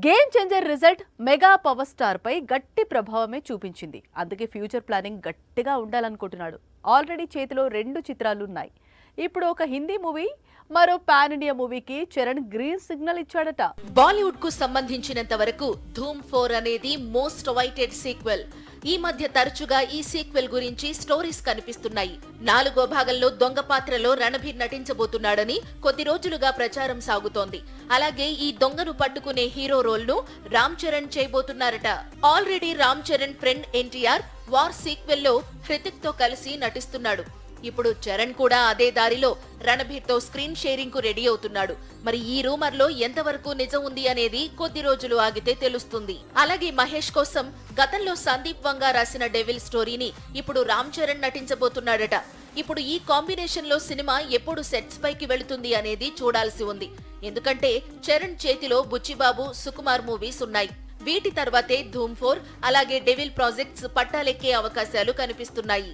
Game changer result mega power star పై గట్టి ప్రభావమే చూపించింది. అందుకే ఫ్యూచర్ ప్లానింగ్ గట్టిగా ఉండాలనుకుంటున్నాడు. ఆల్రెడీ చేతిలో 2 చిత్రాలు ఉన్నాయి. ఇప్పుడు ఒక హిందీ మూవీ, మరో పాన్ ఇండియా మూవీకి చరణ్ గ్రీన్ సిగ్నల్ ఇచ్చాడట. బాలీవుడ్ కు సంబంధించినంత వరకు ధూమ్ 4 అనేది మోస్ట్ అవైటెడ్ సీక్వెల్. ఈ మధ్య తరచుగా ఈ సీక్వెల్ గురించి స్టోరీస్ కనిపిస్తున్నాయి. 4వ భాగంలో దొంగ పాత్రలో రణబీర్ నటించబోతున్నాడని కొద్ది రోజులుగా ప్రచారం సాగుతోంది. అలాగే ఈ దొంగను పట్టుకునే హీరో రోల్ ను రామ్ చరణ్ చేయబోతున్నారట. Already Ram Charan friend NTR War sequel లో హృతిక్ తో కలిసి నటిస్తున్నాడు. ఇప్పుడు చరణ్ కూడా అదే దారిలో రణబీర్ తో స్క్రీన్ షేరింగ్ కు రెడీ అవుతున్నాడు. మరి ఈ రూమర్ లో ఎంతవరకు నిజం ఉంది అనేది కొద్ది రోజులు ఆగితే తెలుస్తుంది. అలాగే మహేష్ కోసం గతంలో సందీప్ వంగా రాసిన డెవిల్ స్టోరీని ఇప్పుడు రామ్ చరణ్ నటించబోతున్నాడట. ఇప్పుడు ఈ కాంబినేషన్ లో సినిమా ఎప్పుడు సెట్స్ పైకి వెళుతుంది అనేది చూడాల్సి ఉంది. ఎందుకంటే చరణ్ చేతిలో బుచ్చిబాబు, సుకుమార్ మూవీస్ ఉన్నాయి. వీటి తర్వాతే ధూమ్ 4 అలాగే డెవిల్ ప్రాజెక్ట్స్ పట్టాలెక్కే అవకాశాలు కనిపిస్తున్నాయి.